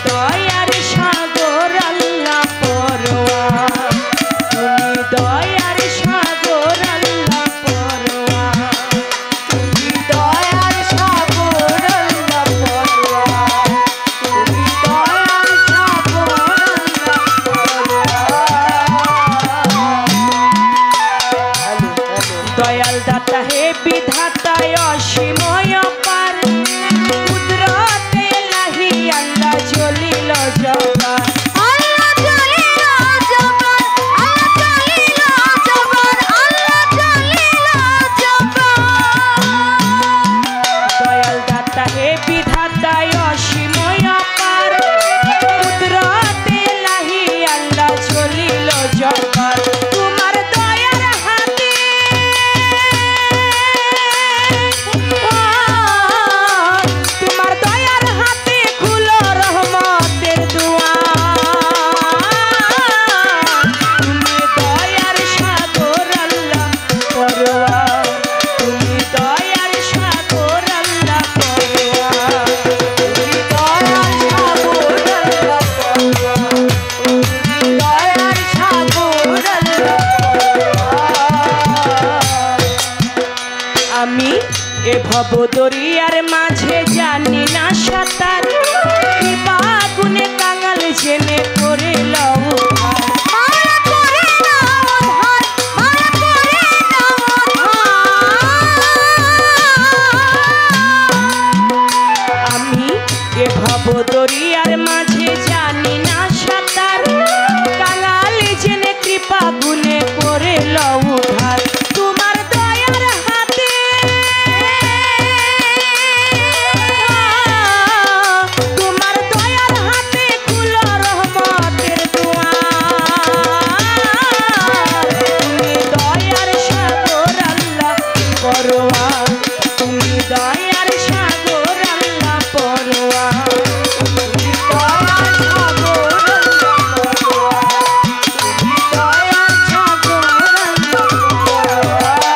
দয়ার সাগর আল্লাহ পরোয়ার, তুমি দয়ার সাগর আল্লাহ পরোয়ার, তুমি দয়ার সাগর আল্লাহ পরোয়ার, তুমি দয়ার সাগর আল্লাহ পরোয়ার। দয়াল দাতা হে বিধাতা অসীময় পার, কুদরতে ইলাহি আল্লাহ জলিল জব্বার, আল্লাহ জলিল জব্বার, আল্লাহ জলিল জব্বার, আল্লাহ জলিল জব্বার। দয়াল দাতা হে বিধাতা অসীময় পার, কুদরতে ইলাহি আল্লাহ জলিল জব্বার। তোমার দয়ার হাতে তোমার দয়ার হাতে খুলো রহমতের দুয়ার, তুমি দয়ার সাগর আল্লাহ পরোয়ার, তুমি দয়ার সাগর আল্লাহ পরোয়ার, তুমি দয়ার সাগর আল্লাহ পরোয়ার, তুমি দয়ার সাগর আল্লাহ পরোয়ার। আমি এ ভব দরিয়ার মাঝে জানি না সাঁতার, কৃপা গুণে কাঙাল জেনে করে লও উদ্ধার, মায়া করে নাও উদ্ধার, মায়া করে নাও উদ্ধার। আমি এ ভব দরিয়ার মাঝে জানি না সাঁতার, কাঙাল জেনে কৃপা গুণে করে লও উদ্ধার। তোমার দয়ার হাতে তোমার দয়ার হাতে খুলো রহমতের দুয়ার, তুমি দয়ার সাগর আল্লাহ পরোয়ার, তুমি দয়ার সাগর আল্লাহ পরোয়ার, তুমি দয়ার সাগর আল্লাহ পরোয়ার, তুমি দয়ার সাগর আল্লাহ পরোয়ার।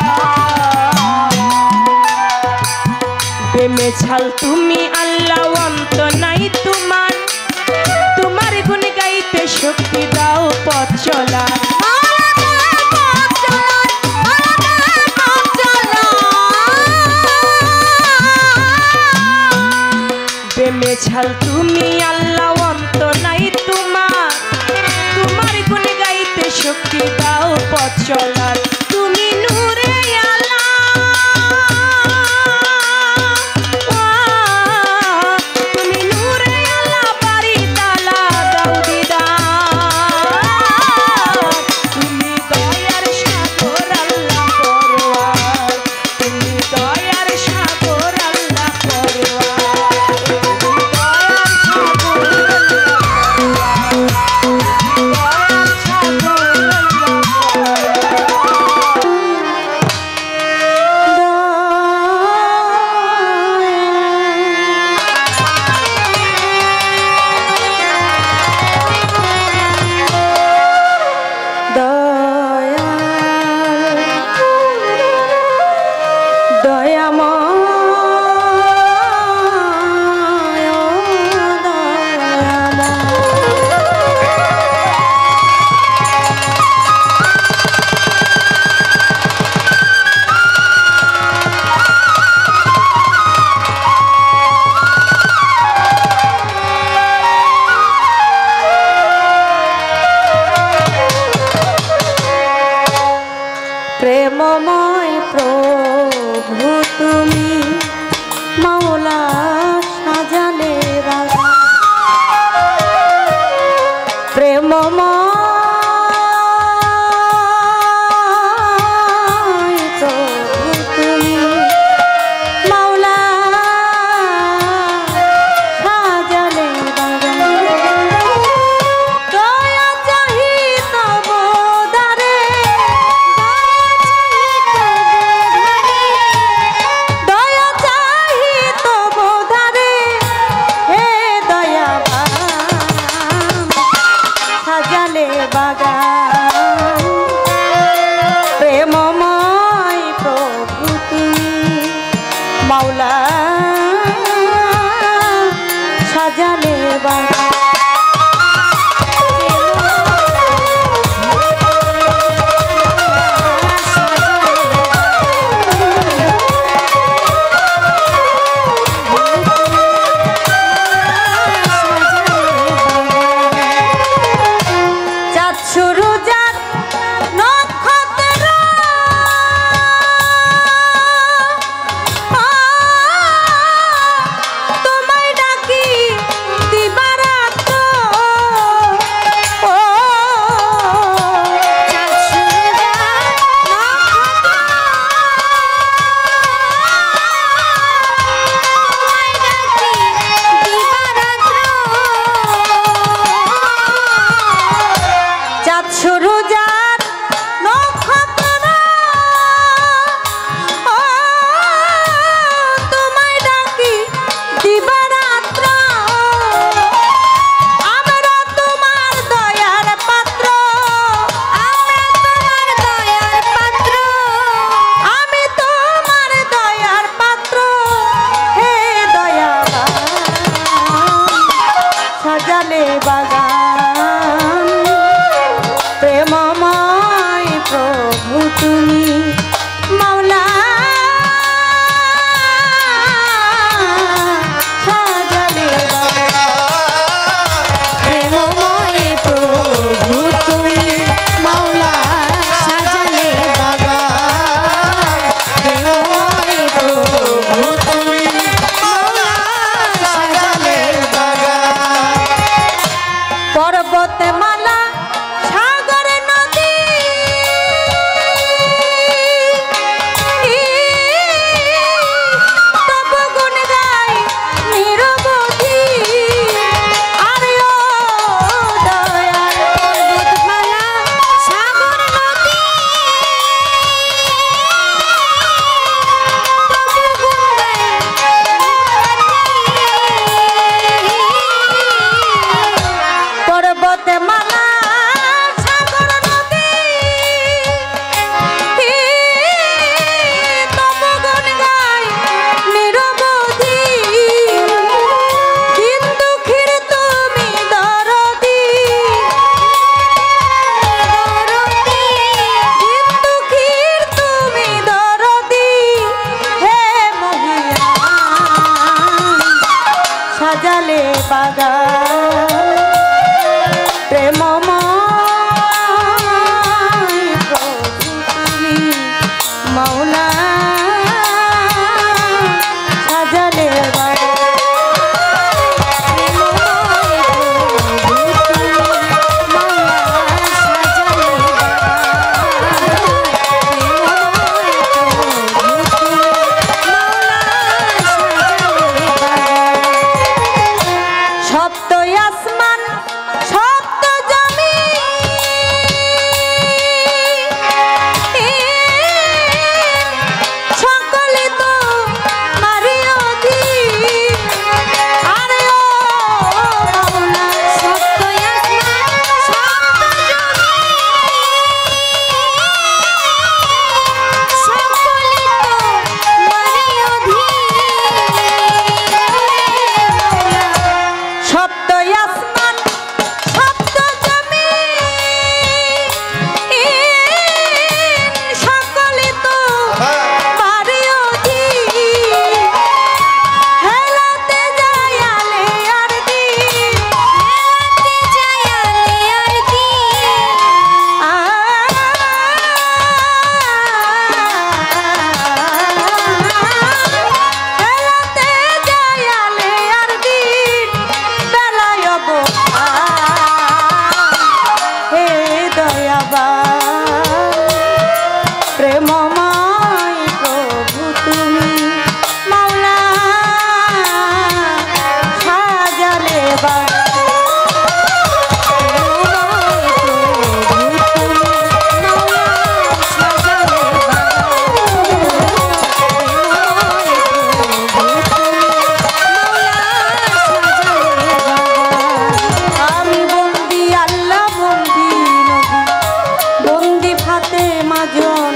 প্রেমে ছাল তুমি আল্লাহ অন্ত নাই তোমার, তোমার গুণ গাইতে শক্তি দাও পথ চলা, প্রেমে ছাল তুমি আল্লাহ অন্ত নাই তোমার, তোমার গুণ গাইতে শক্তি দাও পথ চলার। তুমি নূরে তুমি নূরে আল্লাহ বাড়ি তালা দাও দিদার, তুমি দয়ার সাগর আল্লাহ পরোয়ার, তুমি দয়ার সাগর আল্লাহ পরোয়ার, তুমি দয়ার সাগর আল্লাহ প্রেমময় প্রভু তুমি মাওলা সাজালে রাজা, প্রেমময় প্রভু তুমি মাওলা সাজালে রাজা, দয়া চাহি তব দারে, দয়া চাহি তব দারে, হে দয়াবান সাজালে সাজালে বাগান প্রেমময় প্রভু তুমি মাওলা সাজালে বাগান প্রেমময় প্রভু তুমি মাওলা সাজালে বাগান প্রেমময় প্রভু তুমি মাওলা সাজালে বাগান পর্বতে মালা সাগর নদী তব গুণ গাই নিরবধি আরে ও দয়াল পর্বত মালা সাগর নদী তব গুণ গাই পর্বতে মালা সাগর নদী তব গুণ গাই নিরবধি দিন দুঃখীর তুমি দরদি দিন দুঃখীর তুমি দরদি হে মহিয়ান সাজালে বাগান প্রেমময় প্রভু তুমি মাওলা সাজালে বাগান প্রেমময় প্রভু তুমি মাওলা সাজালে বাগান সপ্ত আসমান সপ্ত সকলে তো মারি অধীন আরে ও মাওলা সপ্ত আসমান সপ্ত সকলে তো মারি অধীন সপ্ত আসমান সপ্ত সকলে তো পারি অধীন হেলাতে যায় আলে আর দিন হেলাতে যায় আলে আর দিন হেলাতে যায় আলে আর দিন বেলায় হে দয়াবান প্রেমময় প্রভু তুমি মাওলা সাজালে বাগান আমি বন্দি আল্লাহ বন্দি নবী বন্দি ফাতে মাজন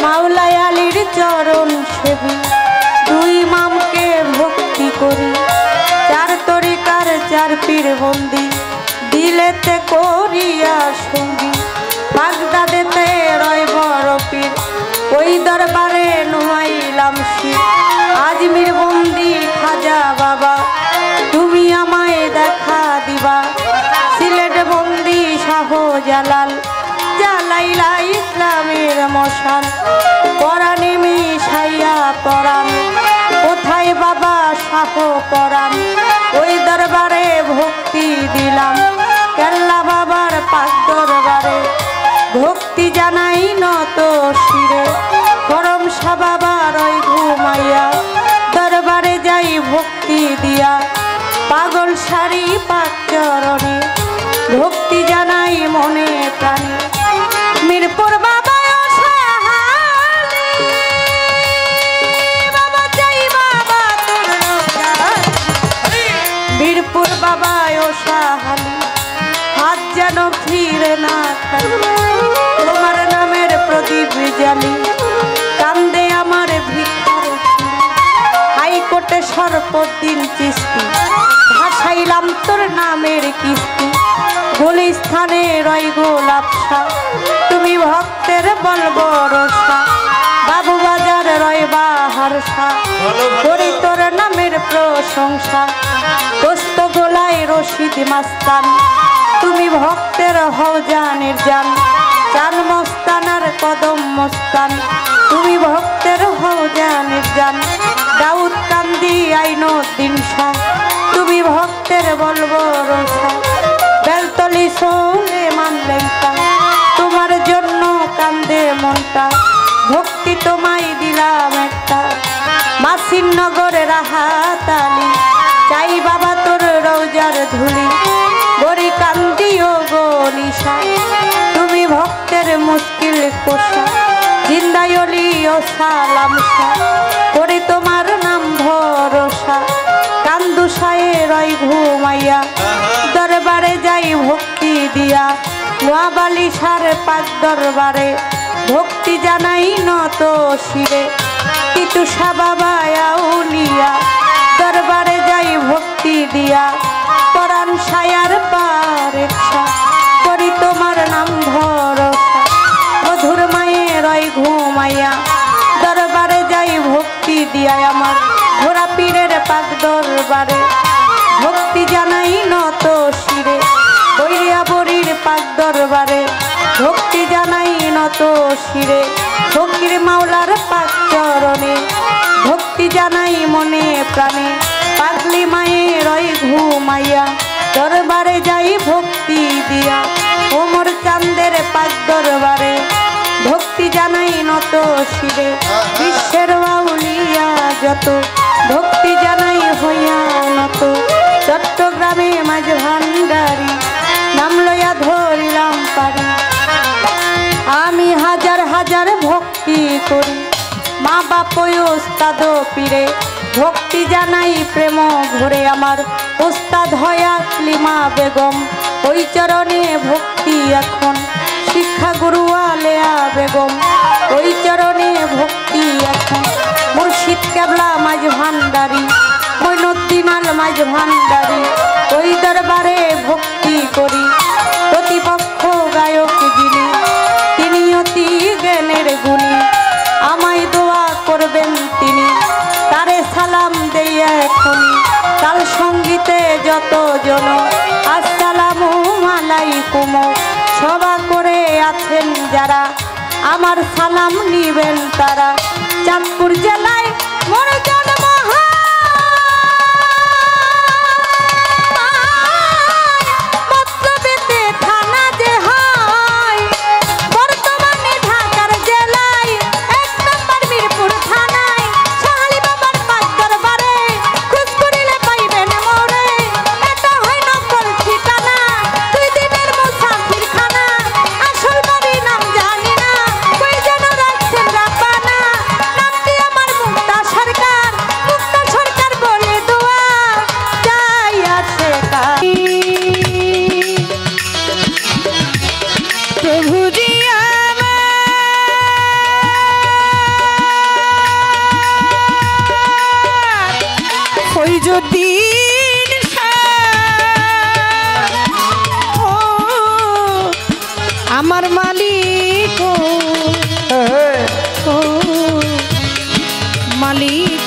মাওলায় আলীর চরণ সেবী দুই মামকে ভক্তি করি চার তরিকার চার পীর বন্দি দিলেতে করিয়া সঙ্গী বাগদাদেতে রয় বড় পীর ওই দরবারে নুমাইলাম শির আজমির বন্দি খাজা বাবা তুমি আমায় দেখা দিবা সিলেট বন্দি শাহ জালাল জ্বালাইলা ইসলামের মশাল পরাণে মিশাইয়া পরাণ কোথায় বাবা শাহ পরাণ ওই দরবারে ভক্তি দিলাম কেল্লা বাবার পাক দরবারে ভক্তি জানাই নত শিরে করম শাহ বাবার ওই ঘুমাইয়া দরবারে যাই ভক্তি দিয়া পাগল শাড়ি পাক চরণে ভক্তি জানাই মনে প্রাণে মিরপুর বাবা বীরপুর বাবা ও সাহালি হাত যেন ফিরে না তোমার নামের প্রদীপ জালি কান্দে আমার ভিক্ষার হাইকোর্ট ঘাটে সর্বদিন চিস্তি ভাসাইলাম তোর নামের কিস্তি গুলিস্থানে রয় গোলাপসা তুমি ভক্তের বলবরসা বাবু বাজার রয় বাহারসা করি তোর নামের প্রশংসা দোস্ত গোলায় রশিদ মাস্তান তুমি ভক্তের হও জানের জান চান মস্তানার কদম মস্তান তুমি ভক্তের হও জানের জান দাউদ কান্দি আইনুদ্দিন শাহ তুমি ভক্তের বলবরসা বেলতলি সুলেমান লেঙ্কা তোমার জন্য কান্দে মনটা ভক্তি তোমায় দিলাম একটা মাসির নগরে রাহাতালি চাই বাবা তোর রওজার ধুলি গরি কান্দিও গো নিশা তুমি ভক্তের মুশকিল কোষা জিন্দায়লি ও সালাম করি তোমার নাম ভরসা কান্দুসায়ে রয় ঘুমাইয়া দরবারে যাই ভক্তি দিয়া নোয়াবালি সার পাক দরবারে ভক্তি জানাই নত শিরে তিতুষা বাবা আউলিয়া দরবারে যাই ভক্তি দিয়া পরাণ সায়ার পারেক্ষা করি তোমার নাম ভরসা মধুর মায়ে রয় ঘুমাইয়া দরবারে যাই ভক্তি দিয়া আমার ঘোড়া পীরের পাক দরবারে ভক্তি জানাই নত শিরে বৈরিয়া বরির পাক দরবারে ভক্তি জানাই নত শিরে ফকির মাওলার পাক চরণে ভক্তি জানাই মনে প্রাণে পাগলি মায়ে রয় ঘুমাইয়া দরবারে যাই ভক্তি দিয়া ওমর চাঁদের পাক দরবারে ভক্তি জানাই নত শিরে বিশ্বের আউলিয়া যত ভক্তি জানাই হইয়া নত চট্টগ্রামে মাঝ ভান্ডারি নাম লইয়া ধরিলাম পারি আমি হাজার হাজার ভক্তি করি মা বাপ ওস্তাদ পীরে ভক্তি জানাই প্রেম ঘুরে আমার ওস্তাদ হয়া ক্লিমা বেগম ওই চরণে ভক্তি এখন শিক্ষা গুরু আলেয়া বেগম ওই চরণে ভক্তি এখন মুর্শিদ কেবলা মাঝ ভান্ডারি মইনুদ্দিন আল মাঝ ভান্ডারি ওই দরবারে ভক্তি করি প্রতিপক্ষ গায়ক যিনি তিনি অতি জ্ঞানের গুণী আমায় দোয়া করবেন তিনি তারে সালাম দেই এখনি তাল সঙ্গীতে যত জন আসসালামু আলাইকুম সভা করে আছেন যারা আমার সালাম নিবেন তারা চাঁদপুর জেলায় মোর জন্ম আমার মালিক মালিক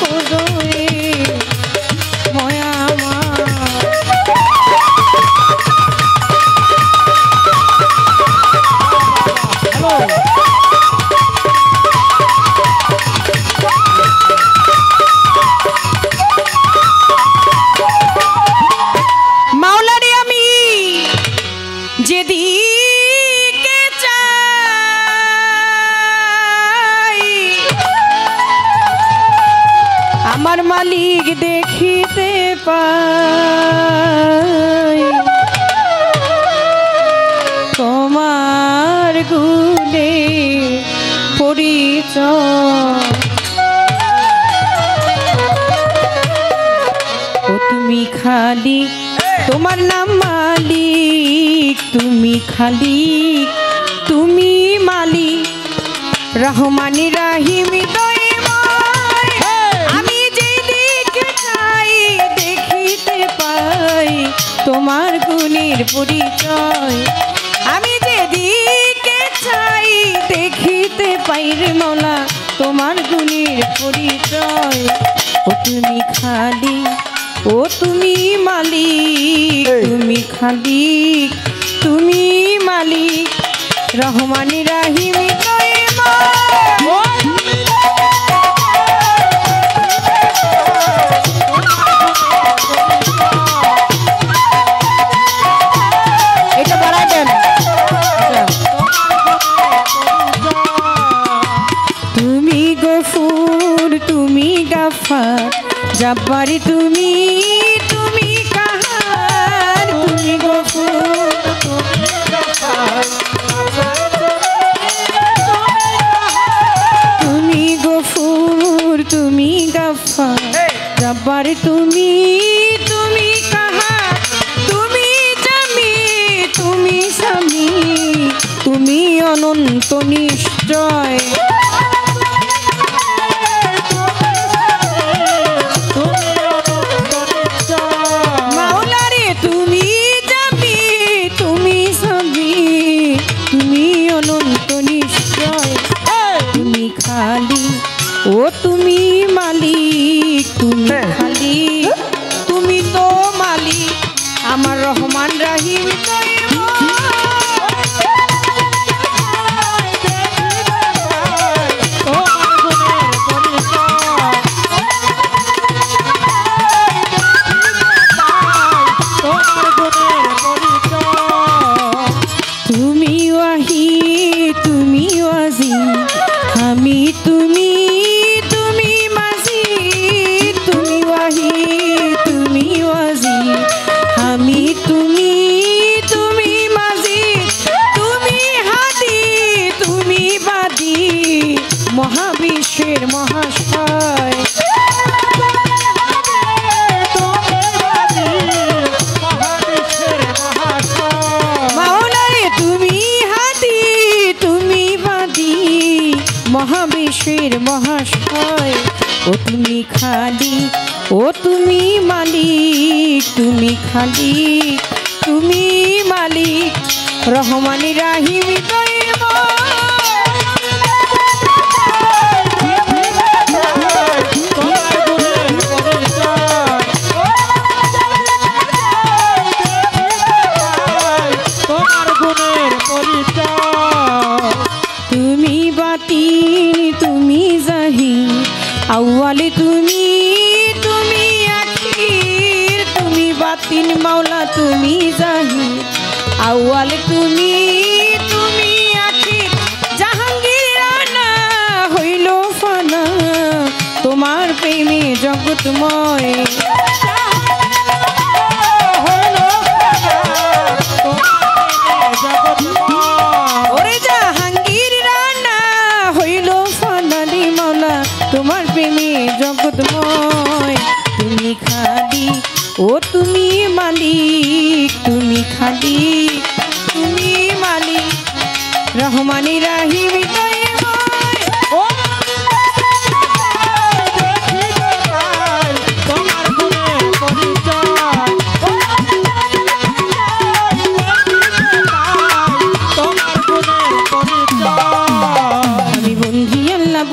মাওলারে আমি যেদিকে চাই আমার মালিক দেখিতে পাই তোমার গুণে পরিচয় ও তুমি খালি তোমার নাম মালিক তুমি খালিক তুমি মালিক রহমানি রাহিম দয়াময় আমি যেদিকে তোমার গুণের পরিচয়। আমি যেদিকে চাই দেখিতে পাই রে মৌলা তোমার গুণের পরিচয়। ও তুমি খালি, ও তুমি মালিক, তুমি খালিক, তুমি মালিক, রহমান রাহিম এটা বাড়াই দেন। তুমি গফুর, তুমি গাফার, জব্বার তুমি, তুমি কাহার। তুমি গফুর, তুমি গাফার, তুমি গফুর, তুমি গাফার, জব্বার তুমি, তুমি কাহার। তুমি জামি, তুমি স্বামী, তুমি অনন্ত নিশ্চয়। মাওলারে তুমি জামি, তুমি স্বামী, তুমি অনন্ত নিশ্চয়। তুমি খালি, ও তুমি মালিক, তুমি খালি, তুমি তো মালিক আমার রহমান রাহিম তুমি ওয়াহিদ, তুমি ওয়াজিদ, আমি তুমি, তুমি মাজিদ। তুমি ওয়াহিদ, তুমি ওয়াজিদ, আমি তুমি, তুমি মাজিদ। তুমি হাদি, তুমি বাদী, মহাবিশ্বের মহাশয়। মাওলারে তুমি হাদি, তুমি বাদী, মহাবিশ্বের মহাশয়। ও তুমি খালি, ও তুমি মালিক, তুমি খালি, তুমি মালিক, রহমান রাহিম তুমি বাতিন, তুমি জাহির, আউয়ালে তুমি, তুমি আখির। তুমি বাতিন মাওলা, তুমি জাহির, আউয়াল তুমি, তুমি আখির। জাহাঙ্গীর রানা হইল ফানা তোমার প্রেমে জগৎময়। ওরে জাহাঙ্গীর রানা হইল ফানা রে মাওলা তোমার প্রেমে জগৎময়। তুমি খালি, ও তুমি মালিক, তুমি খালি, তুমি মালিক, রহমান রাহিম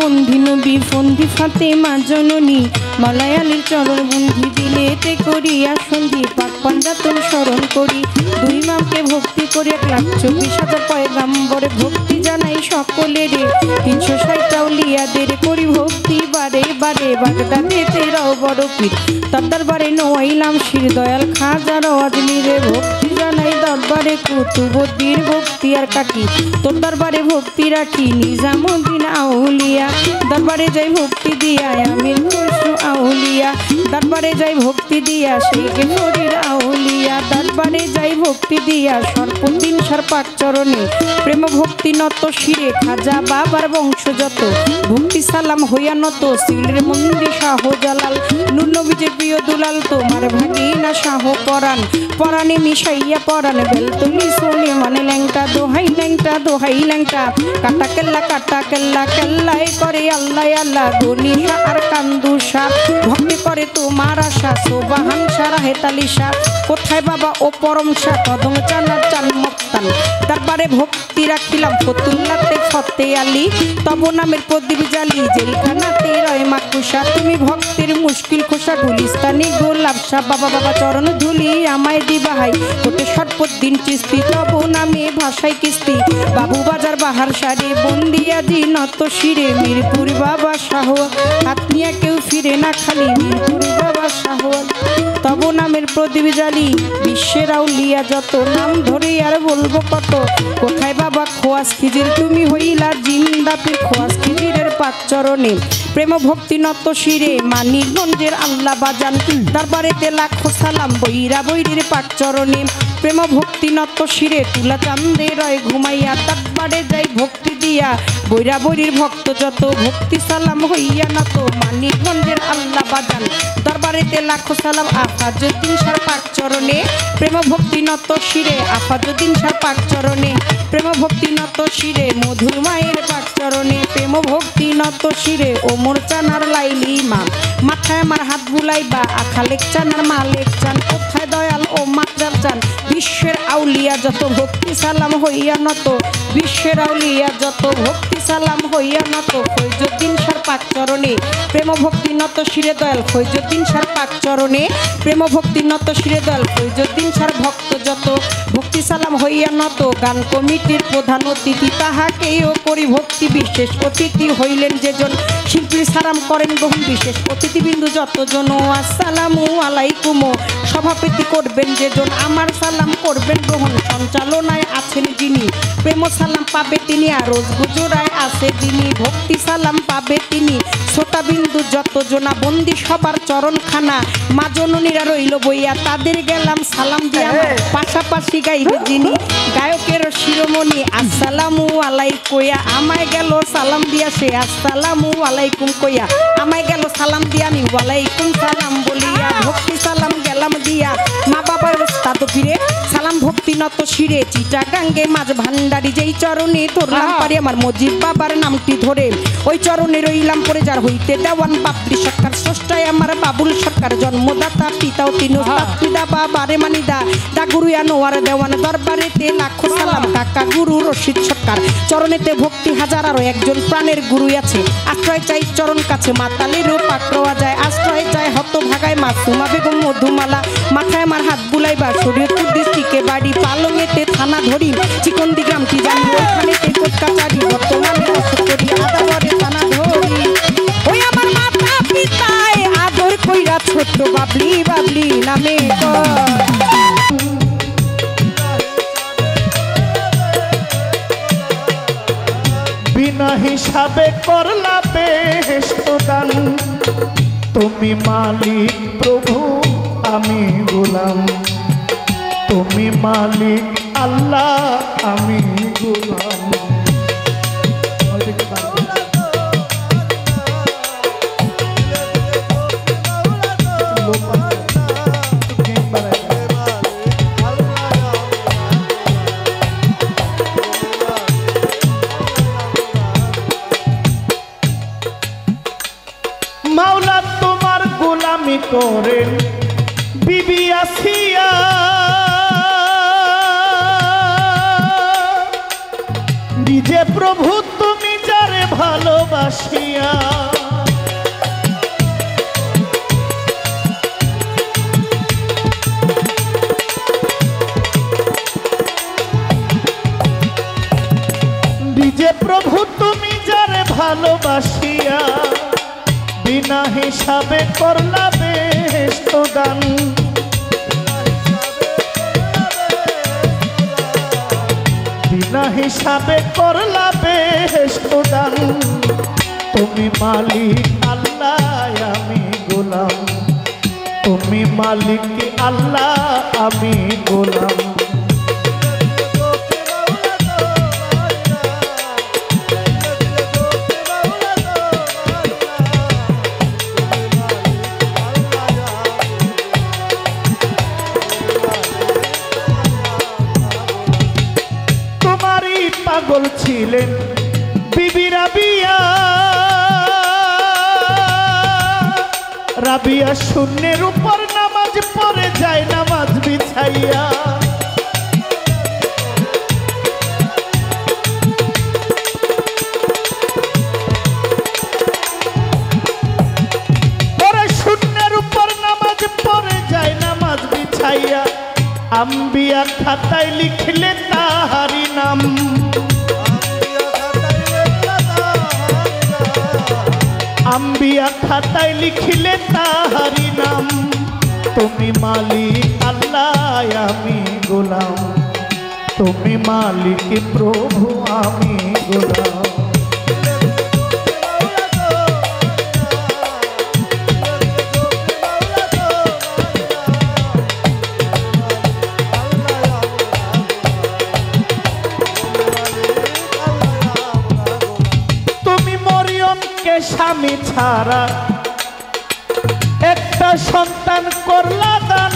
বন্ধি নবী ফন্দি ফাতেমা জননী মালায়ালির চরণ বন্ধি দিলেতে করিয়া সন্ধি পাক পাঞ্জাতন স্মরণ করি। দুই মাকে ভক্তি করে 1,24,000 পয়গাম্বরে ভক্তি জানাই সকলের। 360 আউলিয়াদের করি ভক্তি বারে বারে। বাগদাদেতে রাও বড় পীর তার দরবারে নোয়াইলাম শির দয়াল খাজার আজমিরে ভক্তি জানাই। দরবারে কুতুবুদ্দিন ভক্তি আর কাটি তোর দরবারে ভক্তি রাখি। নিজামুদ্দিন আউলিয়া দরবারে যাই ভক্তি দিয়া। আমির খুশরু আউলিয়া দরবারে যাই ভক্তি দিয়া। শেখ ফরিদ আউলিয়া দরবারে যাই ভক্তি দিয়া। সর্বদিন সর্পাক চরণে প্রেম ভক্তি নত শিরে। খাজা বাবার বংশ যত ভক্তি সালাম হইয়া নত। সিলের মন্দির শাহ জালাল নূর নবীজের প্রিয় দুলাল। তোমার ভাগিনা শাহ পরাণ পরাণে মিশাইয়া পরাণ বেল তুলি শুনে মানে ল্যাংটা দোহাই ল্যাংটা কাটা কেল্লা কেল্লাই করে আল্লাহ আল্লাহ গনিশা আর কান্দুষা ভক্তি করে তোমার আশা সোবাহান সারা হেতালিশা কোথায় বাবা ও পরম সা কদম চানার চান মক্তান তারপরে ভক্তি রাখিলাম ফতুল্লাতে ফতে আলী তব নামের প্রদীপ জালি জেলখানাতে রয় মাকুসা তুমি ভক্তের মুশকিল খোসা গুলিস্তানি গোলাপ শাহ বাবা বাবা চরণ ধুলি আমায় দিবাহাই কোটে সর্বত দিন চিস্তি তব নামে ভাষায় কিস্তি বাবু বাজার বাহার সারে বন্দিয়া জি নত শিরে মিরপুর বাবা শাহ হাত নিয়ে কেউ ফিরে না খালি মিরপুর বাবা শাহ তব নামের প্রদীপ জালি বিশ্বের আউলিয়া যত নাম ধরে আর বলবো কত কোথায় বাবা খোয়াস খিজির তুমি হইলা জিন্দাপির খোয়াস খিজিরের পাক চরণে প্রেম ভক্তি নত শিরে মানিকগঞ্জের আল্লাহ বাজান দরবারেতে লাখো সালাম বৈরা বৈরির পাক চরণে প্রেম ভক্তি নত শিরে তুলা চান্দে রয় ঘুমাইয়া দরবারে যাই ভক্তি দিয়া বৈরা বৈরির ভক্ত যত ভক্তি সালাম হইয়া নত মানিকগঞ্জের আল্লাহ বাজান দরবারেতে লাখো সালাম আফাজুদ্দিন শাহ পাক চরণে প্রেম ভক্তি নত শিরে আফাজুদ্দিন শাহ পাক চরণে প্রেম ভক্তি নত শিরে মধুর মায়ের পাক চরণে প্রেম ভক্তি নত শিরে ওমর চানার লাইলি মা মাথায় আমার হাত বুলাইবা আখালেক চানার মালেক চান কোথায় দয়াল ও মাত্রার চান বিশ্বের আউলিয়া যত ভক্তি সালাম হইয়া নত বিশ্বের আউলিয়া যত ভক্তি সালাম হইয়া নত ফৈজুদ্দিন শাহ পাক চরণে প্রেম ভক্তি নত শিরে দয়াল ফৈজুদ্দিন শাহ পাক চরণে প্রেম ভক্তি নত শিরে দয়াল ফৈজুদ্দিন শাহ ভক্ত যত ভক্তি সালাম হইয়া নত গান কমিটির প্রধান অতিথি তাহাকেও করি ভক্তি বিশেষ অতিথি হইলেন যেজন শিল্পীর সালাম করেন বহু বিশেষ অতিথিবৃন্দু যতজন আসসালামু আলাইকুম সভাপতি করবেন যেজন আমার সালাম করবেন গ্রহণ সঞ্চালনায় আছেন যিনি প্রেম সালাম পাবে তিনি আর রোজ গুজরায় আছে যিনি ভক্তি সালাম পাবে তিনি শ্রোতাবিন্দু যতজনা বন্দি সবার চরণখানা মা জননীরা রইল বইয়া তাদের গেলাম সালাম দিয়া পাশাপাশি গাইবে যিনি গায়কের শিরোমণি আসসালামু আলাইকুম কইয়া আমায় গেল সালাম দিয়া সে আসসালামু আলাইকুম কইয়া আমায় গেল সালাম দিয়া আমি ওয়ালাইকুম সালাম বলিয়া ভক্তি সালাম গেলাম দিয়া মা বাবার ওস্তাদ ফিরে সালাম ভক্তি নত শিরে চিটাগাঙ্গে মাঝ ভান্ডারি যেই চরণে ধরলাম পারি আমার মজিদ বাবার নামটি ধরে ওই চরণে রইলাম পরে যার হইতে দেওয়ান বাপরি সরকার স্রষ্টায় আমার বাবুল সরকার জন্মদাতা পিতাও তিন পিতা বাবারে মানিদা দা গুরু আনোয়ার দেওয়ান দরবারেতে লাখো সালাম কাকা গুরু রশিদ সরকার চরণেতে ভক্তি হাজার আরো একজন প্রাণের গুরু আছে আশ্রয় চাই চরণ কাছে মাতালেরও পাকড়োয়া যায় আশ্রয় চাই হত ভাগায় মাসুমা বেগম মধুমালা মাথায় আমার হাত বুলাইবা শরীয়তপুর ডিস্ট্রিক্টে বাড়ি পালংয়েতে থানা ধরি চিকন্দি গ্রামটি জানি ওখানেতে কোর্ট কাচারি বর্তমানে অসুকরি আদাবরে থানা ধরি ওই আমার মাতা পিতায় আদর কইরা ছোট্ট বাবলি বাবলি নামে বিনা হিসাবে করলা বেহেশত দান তুমি মালিক প্রভু আমি গোলাম তুমি মালিক আল্লাহ আমি গোলাম মাওলা তোমার গোলামি করেন বিবি আসিয়া নিজে প্রভু তুমি যারে ভালোবাসিয়া নিজে প্রভু তুমি যারে ভালোবাসিয়া বিনা হিসাবে করলা বেহেশত দান বিনা হিসাবে করলা বেহেশত দান তুমি মালিক আল্লাহ আমি গোলাম তুমি মালিক আল্লাহ আমি গোলাম পাগল ছিলেন বিবি রাবিয়া। রাবিয়া শূন্যের উপর নামাজ পড়ে যায় নামাজ বিছাইয়া। শূন্যের উপর নামাজ পড়ে যায় নামাজ বিছাইয়া। আম্বিয়া খাতায় লিখলে তাহারি নাম। আম্বিয়া খাতায় লিখলে তাহারি নাম। তুমি মালিক আল্লাহ আমি গোলাম, তুমি মালিক প্রভু আমি গোলাম। স্বামী ছাড়া একটা সন্তান করলা দান।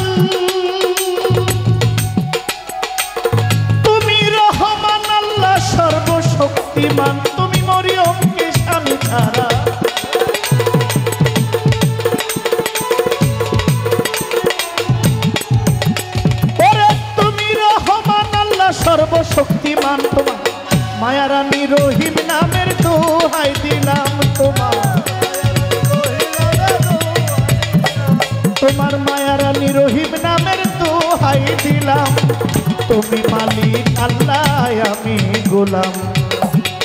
তুমি রহমান আল্লাহ সর্বশক্তিমান। তুমি মরিয়মকে স্বামী ছাড়া তুমি রহমান আল্লাহ সর্বশক্তিমান। তোমার মায়ারানী রহিম নামের দোহাই দিলাম। তোমার মায়ারানী রহিম নামের দোহাই দিলাম। তুমি মালিক আল্লাহ আমি গোলাম,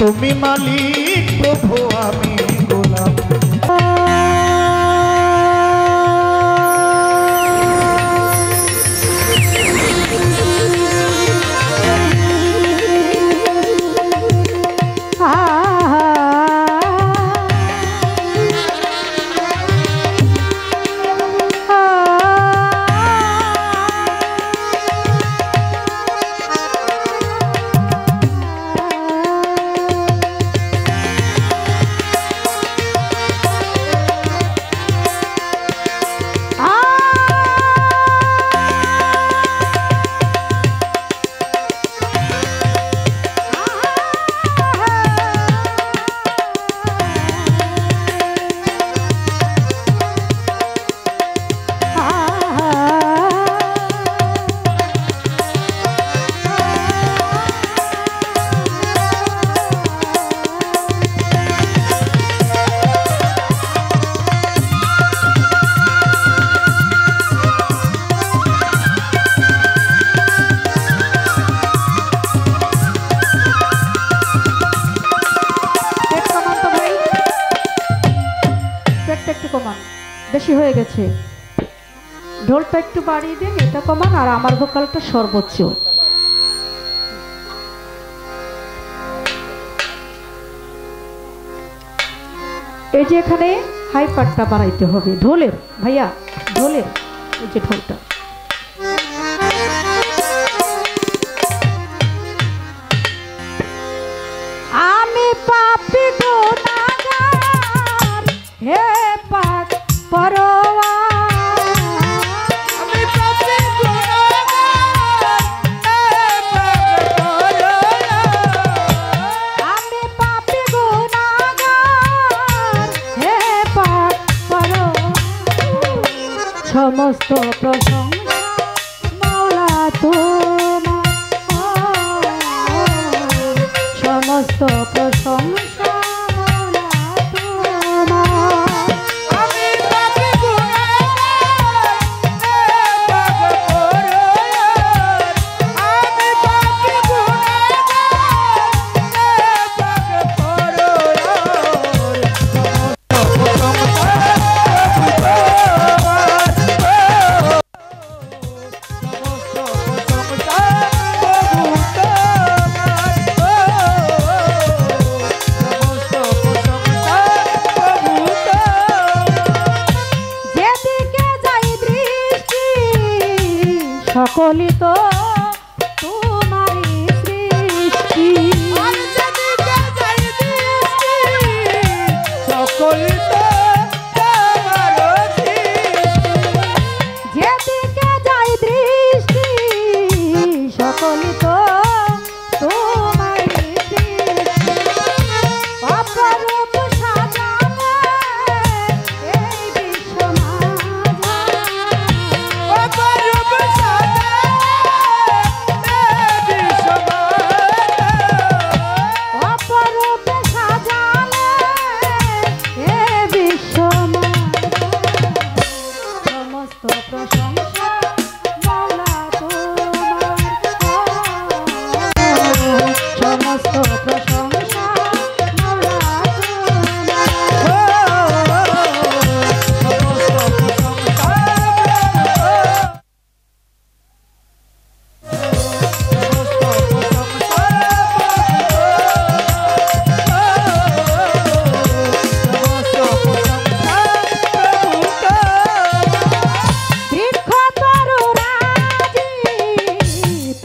তুমি মালিক প্রভু আমি গোলাম। বেশি হয়ে গেছে, ঢোলটা একটু বাড়িয়ে দিন, এটা কমান, আর আমার ভোকালটা সর্বোচ্চ। এই যে এখানে হাই পাটটা বাড়াইতে হবে ঢোলের, ভাইয়া ঢোলের এই যে ঢোলটা। আমি পাপী গুনাহগার হে পাক পরওয়ার, আমি পাপী গুনাহগার হে পাক পরওয়ার, আমি পাপী গুনাহগার হে পাক পরওয়ার, সমস্ত প্রশংসা মাওলা তোমার, সমস্ত প্রশংসা মাওলা তোমার। আমি পাপী গুনাহগার হে পাক পরওয়ার, আমি পাপী গুনাহগার হে পাক পরওয়ার, সকলি তো তোমারই সৃষ্টি, সকলি তো তোমার সৃষ্টি, যেদিকে যাই দৃষ্টি সকলি তো তোমারই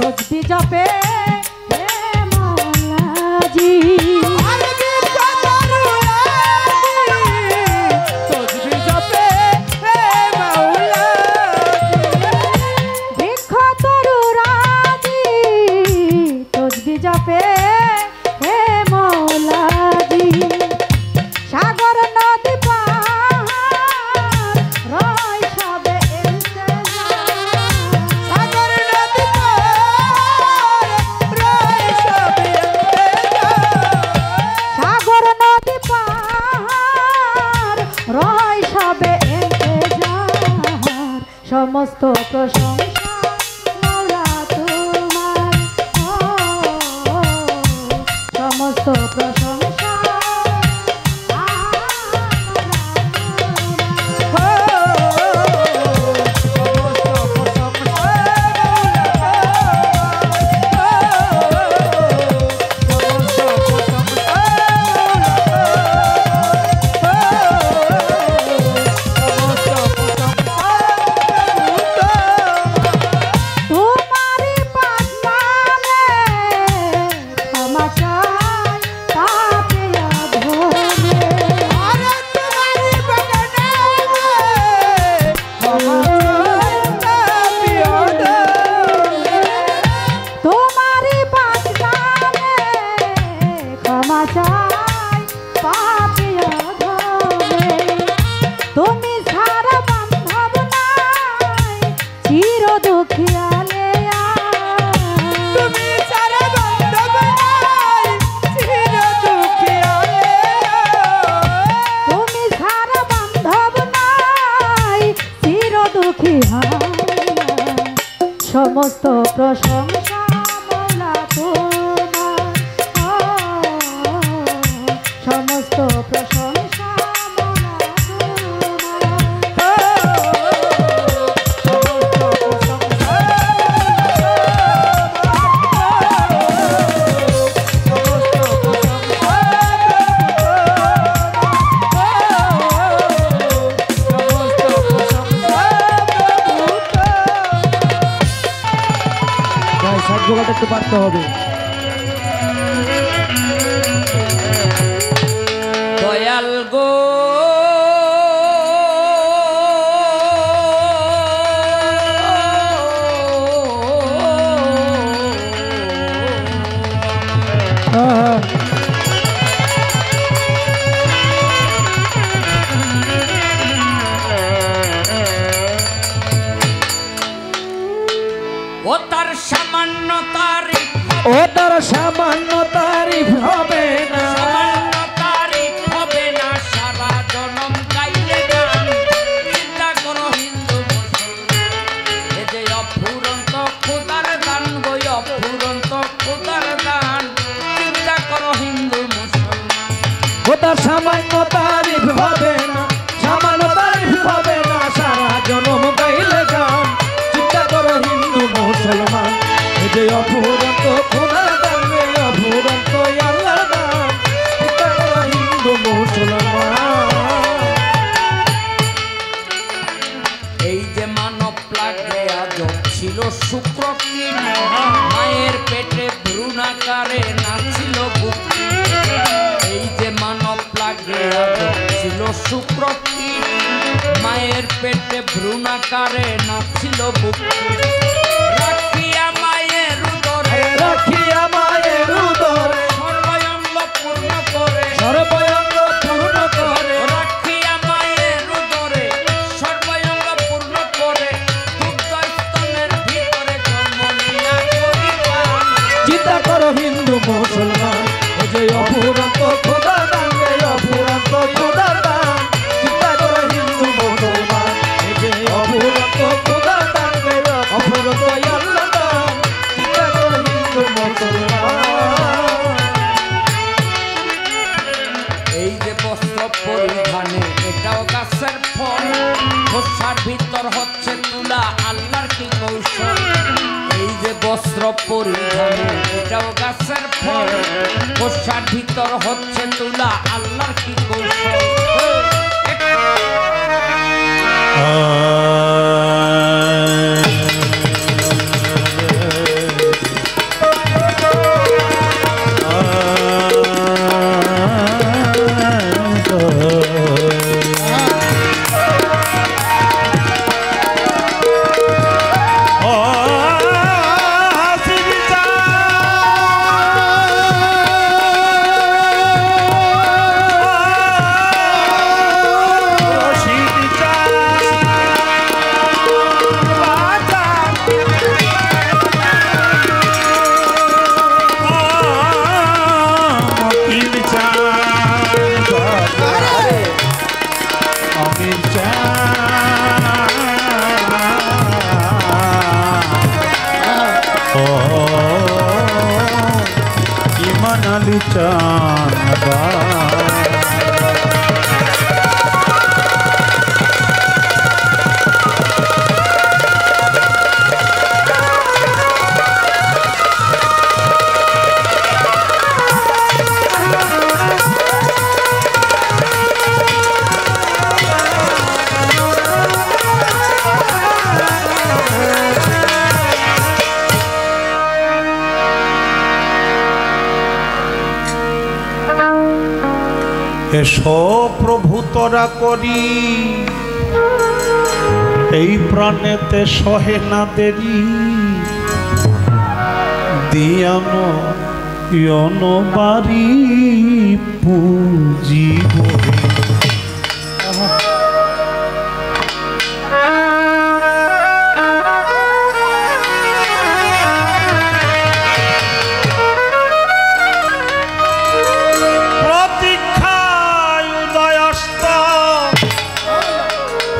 তসবি জপে হে মাওলাজি জপে হে মৌলাজি সাগর নদী পাহাড় রয় সবে সাগর নদী পাহাড় রয় সবে সাগর নদী পাহাড় রয় সবে সমস্ত প্রশংসা সমস্ত প্রশংসা সমস্ত প্রশংসা মৌলা তোমার সমস্ত প্রশংসা জোগাড় করতে পারতে হবে। দয়াল গো ও তার সামান্য তারিফ হবে না, সামান্য তারিফ হবে না, সারা জনম গাইলে গান। চিন্তা করো হিন্দু মুসলমান, এ যে অফুরন্ত খোদার দান গো, অফুরন্ত খোদার দান। চিন্তা করো হিন্দু মুসলমান, ও তার সামান্য তারিফ হবে না, সামান্য তারিফ হবে না, সারা জনম গাইলে গান। চিন্তা করো হিন্দু মুসলমান, যে অফুরন্ত খোদার দান রে, অফুরন্ত আল্লাহর দান। চিন্তা করো হিন্দু মুসলমান। এই যে মানব প্লাগে আজব ছিল শুক্রকিন, মায়ের পেটে ভ্রূণাকারে নাছিল বুকটি। এই যে মানব প্লাগে আজব ছিল শুক্রকিন, মায়ের পেটে ভ্রূণাকারে নাছিল বুকটি। রাখিয়া মায়ের উদরে, রাখিয়া মায়ের উদরে, সর্বয়ঙ্গ পূর্ণ করে, সর্বয়ঙ্গ পূর্ণ করে, রাখিয়া মায়ের উদরে সর্বয়ঙ্গ পূর্ণ করে, দুগ্ধস্তনের ভিতরে জন্ম নিয়া করিবান। চিন্তা করো হিন্দু মুসলমান, ও যে অফুরন্ত খোদার দান রে, অফুরন্ত খোদার দান। চিন্তা করো হিন্দু মুসলমান, এই যে অফুরন্ত খোদার দান রে, অফুরন্ত আল্লাহর দান। চিন্তা করো হিন্দু মুসলমান। এই যে বস্ত্র পরিধানে এটাও গাছের ফল, খোসার ভিতর হচ্ছে তুলা, আল্লাহর কি কৌশল। এই যে বস্ত্র পরিধানে এটাও গাছের ফল, খোসার ভিতর হচ্ছে তুলা, আল্লাহর কি কৌশল। ইমান আলী চাঁদা এসো প্রভু তোরা করি এই প্রাণেতে সহে না দেরি দিয়ানো বাড়ি পুজিব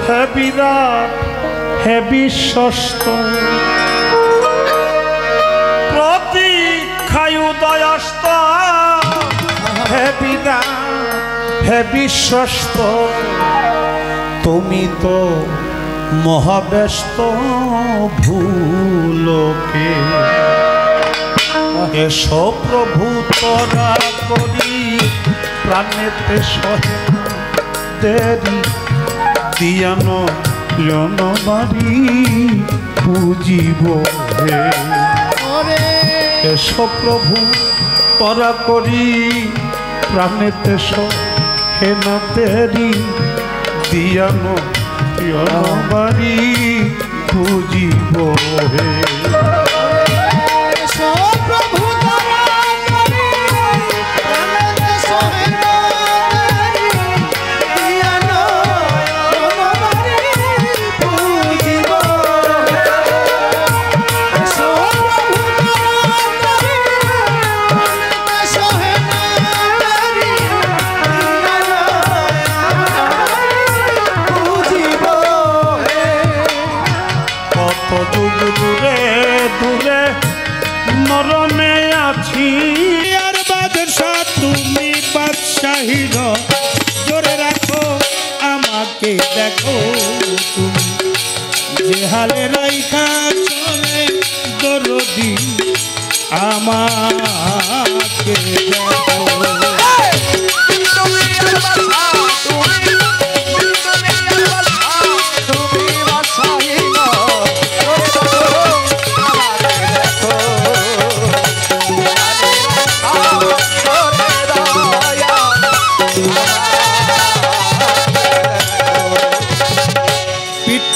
হে বিরাট হে বিশ্বস্ত প্রতীক্ষায় উদয়স্ত হে বিরাট হে বিশ্বস্ত তুমি তো মহাব্যস্ত ভুলোকে এসো প্রভু তোরা করি প্রাণেতে সহে দেরি দিয়ানো বাড়ি পুজিব হে এসো প্রভু তোরা করি প্রাণেতে সহে না দেরি দিয়ানো বাড়ি পুজিব হে দূরে দূরে মরণে আছি আর বাদশাহ তুমি বাদশাহীর জোরে রাখো আমাকে দেখো তুমি যে হালে রাইখা চলে দরদি আমাকে দেখো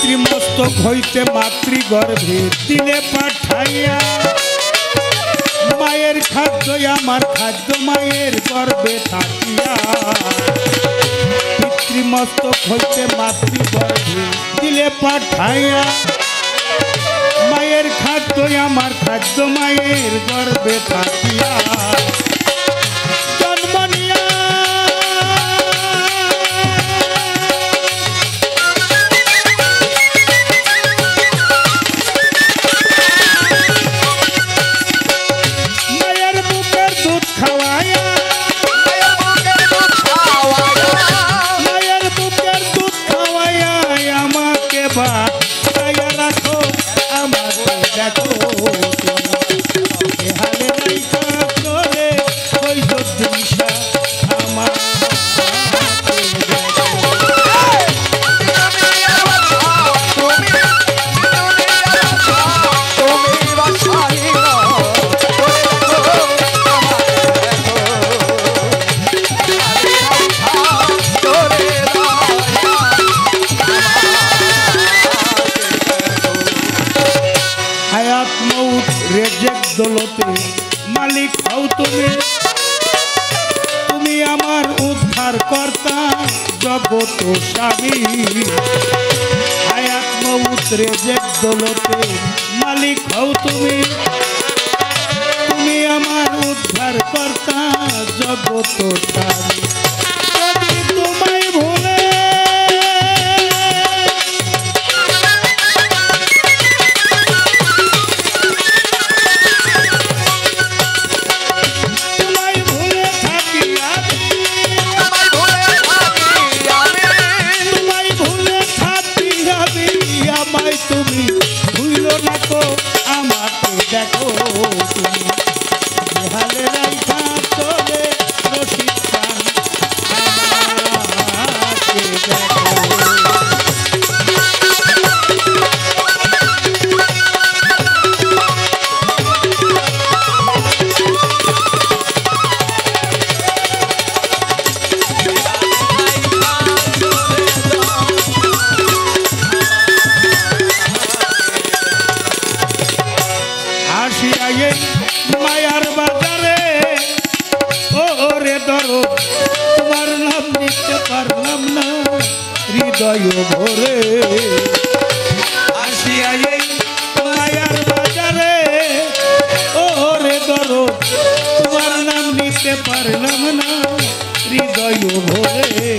পিতৃমস্তক হইতে মাতৃগর্ভে দিলে পাঠাইয়া মায়ের খাদ্য আমার খাদ্য মায়ের গর্ভে থাকিয়া পিতৃমস্তক হইতে মাতৃগর্ভে দিলে পাঠাইয়া মায়ের খাদ্য আমার খাদ্য মায়ের গর্ভে থাকিয়া জন্ম নিয়া দৌলতে মালিক হও তুমি তুমি আমার উদ্ধার কর্তা জগত স্বামী হায়াত মউত রেজেক দৌলতে মালিক হও তুমি তুমি আমার উদ্ধার কর্তা জগত স্বামী তোমায় ভুলে তুমি বেহালে রাইখা চলে রশিদ খান আমাকে দেখো। আসিয়া এই মায়ার বাজারে ও রে দরদ তোমার নাম নিতে পারলাম না হৃদয় ভরে। আসিয়া এই মায়ার বাজারে ও রে দরদ তোমার নাম নিতে পারলাম না হৃদয় ভরে।